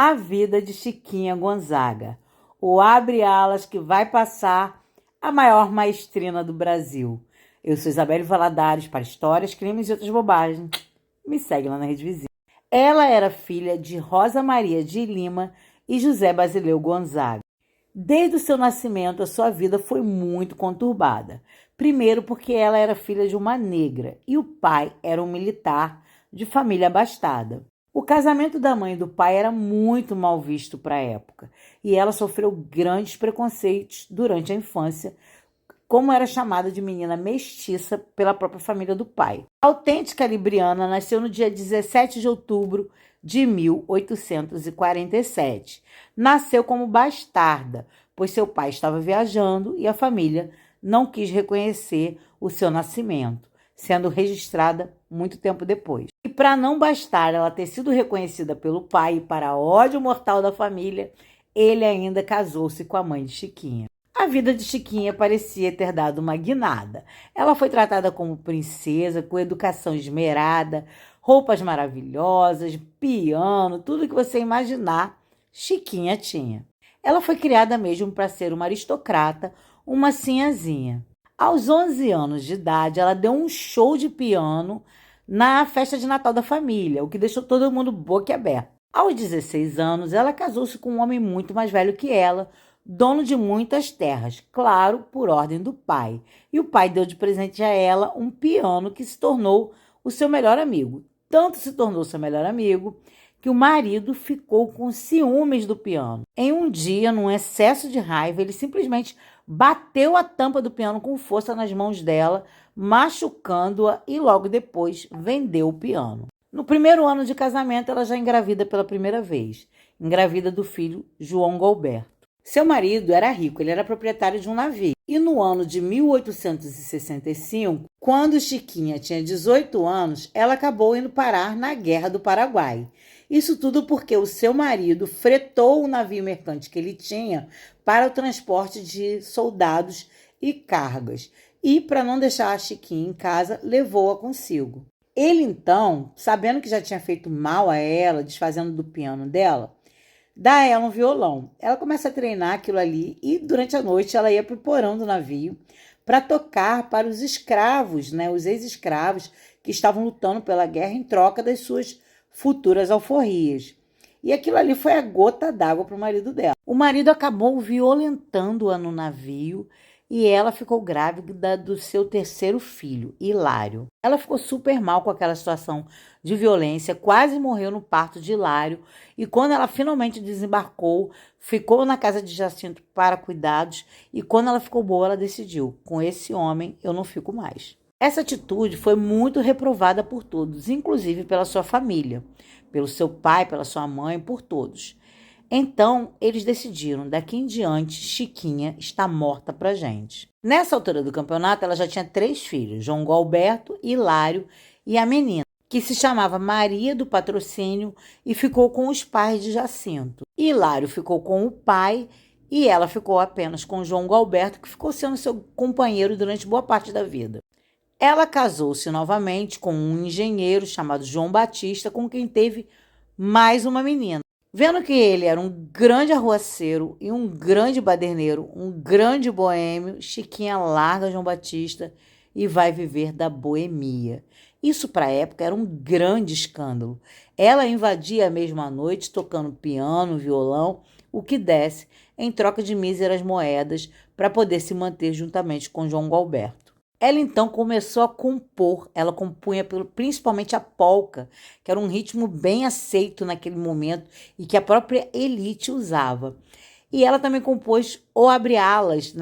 A vida de Chiquinha Gonzaga, o abre-alas que vai passar a maior maestrina do Brasil. Eu sou Isabelle Valadares para histórias, crimes e outras bobagens. Me segue lá na Rede Vizinha. Ela era filha de Rosa Maria de Lima e José Basileu Gonzaga. Desde o seu nascimento, a sua vida foi muito conturbada. Primeiro porque ela era filha de uma negra e o pai era um militar de família abastada. O casamento da mãe e do pai era muito mal visto para a época e ela sofreu grandes preconceitos durante a infância, como era chamada de menina mestiça pela própria família do pai. A autêntica Libriana nasceu no dia 17 de outubro de 1847. Nasceu como bastarda, pois seu pai estava viajando e a família não quis reconhecer o seu nascimento, sendo registrada muito tempo depois. E para não bastar ela ter sido reconhecida pelo pai e para ódio mortal da família, ele ainda casou-se com a mãe de Chiquinha. A vida de Chiquinha parecia ter dado uma guinada. Ela foi tratada como princesa, com educação esmerada, roupas maravilhosas, piano, tudo que você imaginar, Chiquinha tinha. Ela foi criada mesmo para ser uma aristocrata, uma sinhazinha. Aos 11 anos de idade, ela deu um show de piano na festa de Natal da família, o que deixou todo mundo boquiaberto. Aos 16 anos, ela casou-se com um homem muito mais velho que ela, dono de muitas terras, claro, por ordem do pai. E o pai deu de presente a ela um piano que se tornou o seu melhor amigo. Tanto se tornou seu melhor amigo que o marido ficou com ciúmes do piano. Em um dia, num excesso de raiva, ele simplesmente bateu a tampa do piano com força nas mãos dela, machucando-a e logo depois vendeu o piano. No primeiro ano de casamento, ela já engravida pela primeira vez. Engravida do filho João Galberto. Seu marido era rico, ele era proprietário de um navio. E no ano de 1865, quando Chiquinha tinha 18 anos, ela acabou indo parar na Guerra do Paraguai. Isso tudo porque o seu marido fretou o navio mercante que ele tinha para o transporte de soldados e cargas. E, para não deixar a Chiquinha em casa, levou-a consigo. Ele, então, sabendo que já tinha feito mal a ela, desfazendo do piano dela, dá a ela um violão. Ela começa a treinar aquilo ali e durante a noite ela ia para o porão do navio para tocar para os escravos, os ex-escravos que estavam lutando pela guerra em troca das suas futuras alforrias. E aquilo ali foi a gota d'água para o marido dela. O marido acabou violentando-a no navio e ela ficou grávida do seu terceiro filho, Hilário. Ela ficou super mal com aquela situação de violência, quase morreu no parto de Hilário e quando ela finalmente desembarcou, ficou na casa de Jacinto para cuidados e quando ela ficou boa, ela decidiu, com esse homem eu não fico mais. Essa atitude foi muito reprovada por todos, inclusive pela sua família, pelo seu pai, pela sua mãe, por todos. Então, eles decidiram, daqui em diante, Chiquinha está morta pra gente. Nessa altura do campeonato, ela já tinha 3 filhos, João Galberto, Hilário e a menina, que se chamava Maria do Patrocínio e ficou com os pais de Jacinto. Hilário ficou com o pai e ela ficou apenas com João Galberto, que ficou sendo seu companheiro durante boa parte da vida. Ela casou-se novamente com um engenheiro chamado João Batista, com quem teve mais uma menina. Vendo que ele era um grande arruaceiro e um grande baderneiro, um grande boêmio, Chiquinha larga João Batista e vai viver da boemia. Isso para a época era um grande escândalo. Ela invadia a mesma noite tocando piano, violão, o que desse, em troca de míseras moedas para poder se manter juntamente com João Galberto. Ela então começou a compor, ela compunha principalmente a polca, que era um ritmo bem aceito naquele momento e que a própria elite usava. E ela também compôs o abre-alas,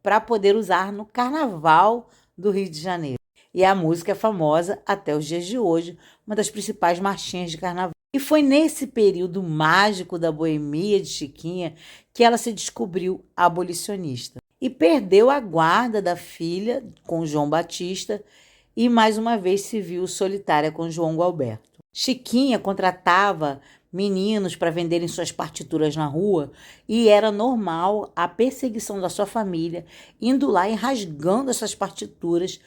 para poder usar no Carnaval do Rio de Janeiro. E a música é famosa até os dias de hoje, uma das principais marchinhas de carnaval. E foi nesse período mágico da boemia de Chiquinha que ela se descobriu abolicionista. E perdeu a guarda da filha com João Batista e mais uma vez se viu solitária com João Galberto. Chiquinha contratava meninos para venderem suas partituras na rua e era normal a perseguição da sua família, indo lá e rasgando essas partituras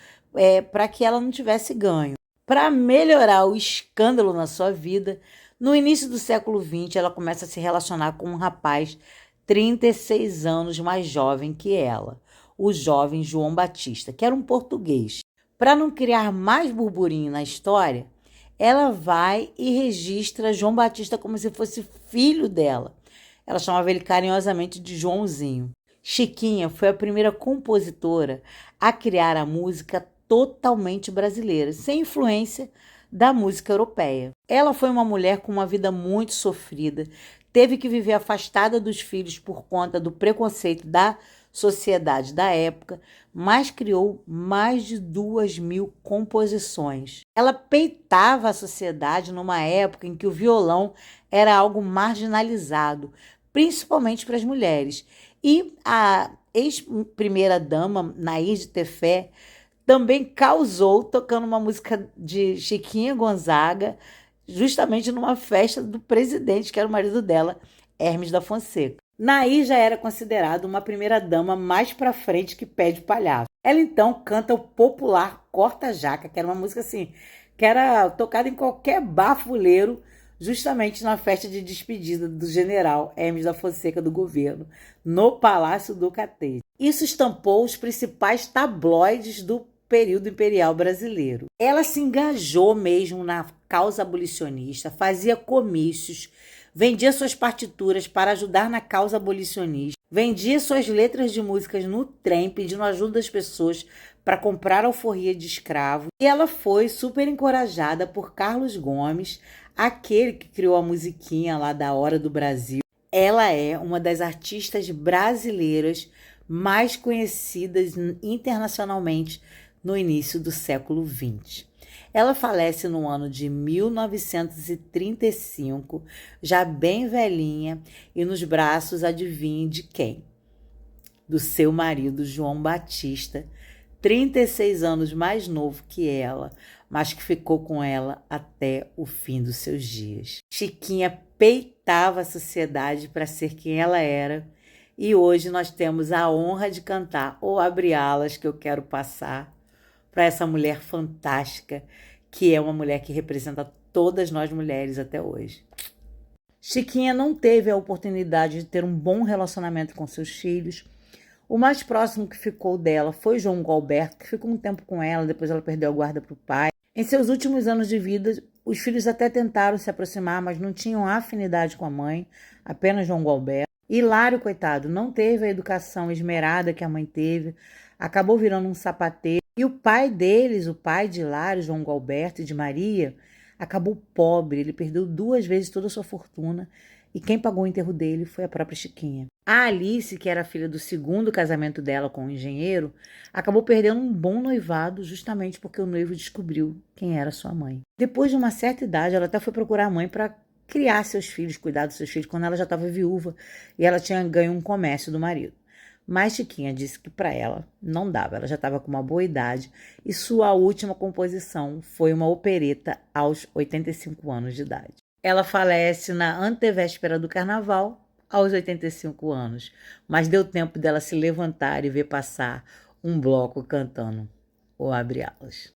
para que ela não tivesse ganho. Para melhorar o escândalo na sua vida, No início do século XX, ela começa a se relacionar com um rapaz 36 anos mais jovem que ela, o jovem João Batista, que era um português. Para não criar mais burburinho na história, ela vai e registra João Batista como se fosse filho dela. Ela chamava ele carinhosamente de Joãozinho. Chiquinha foi a primeira compositora a criar a música totalmente brasileira, sem influência da música europeia. Ela foi uma mulher com uma vida muito sofrida, teve que viver afastada dos filhos por conta do preconceito da sociedade da época, mas criou mais de 2.000 composições. Ela peitava a sociedade numa época em que o violão era algo marginalizado, principalmente para as mulheres. E a ex-primeira-dama, Nair de Tefé, também causou tocando uma música de Chiquinha Gonzaga, justamente numa festa do presidente, que era o marido dela, Hermes da Fonseca. Nair já era considerada uma primeira-dama mais pra frente que pé de palhaço. Ela então canta o popular Corta Jaca, que era uma música assim, que era tocada em qualquer bafuleiro, justamente na festa de despedida do general Hermes da Fonseca do governo, no Palácio do Catete. Isso estampou os principais tabloides do período imperial brasileiro. Ela se engajou mesmo na causa abolicionista, fazia comícios, vendia suas partituras para ajudar na causa abolicionista, vendia suas letras de músicas no trem, pedindo ajuda das pessoas para comprar alforria de escravo. E ela foi super encorajada por Carlos Gomes, aquele que criou a musiquinha lá da Hora do Brasil. Ela é uma das artistas brasileiras mais conhecidas internacionalmente no início do século XX. Ela falece no ano de 1935, já bem velhinha, e nos braços, adivinhe de quem? Do seu marido, João Batista, 36 anos mais novo que ela, mas que ficou com ela até o fim dos seus dias. Chiquinha peitava a sociedade para ser quem ela era, e hoje nós temos a honra de cantar O Abre Alas, que eu quero passar para essa mulher fantástica, que é uma mulher que representa todas nós mulheres até hoje. Chiquinha não teve a oportunidade de ter um bom relacionamento com seus filhos. O mais próximo que ficou dela foi João Gualberto, que ficou um tempo com ela, depois ela perdeu a guarda para o pai. Em seus últimos anos de vida, os filhos até tentaram se aproximar, mas não tinham afinidade com a mãe, apenas João Gualberto. Hilário, coitado, não teve a educação esmerada que a mãe teve, acabou virando um sapateiro. E o pai deles, o pai de Hilário, João Gualberto e de Maria, acabou pobre. Ele perdeu 2 vezes toda a sua fortuna e quem pagou o enterro dele foi a própria Chiquinha. A Alice, que era filha do segundo casamento dela com o engenheiro, acabou perdendo um bom noivado justamente porque o noivo descobriu quem era sua mãe. Depois de uma certa idade, ela até foi procurar a mãe para criar seus filhos, cuidar dos seus filhos, quando ela já estava viúva e ela tinha ganho um comércio do marido. Mas Chiquinha disse que para ela não dava, ela já estava com uma boa idade e sua última composição foi uma opereta aos 85 anos de idade. Ela falece na antevéspera do carnaval, aos 85 anos, mas deu tempo dela se levantar e ver passar um bloco cantando O Abre Alas.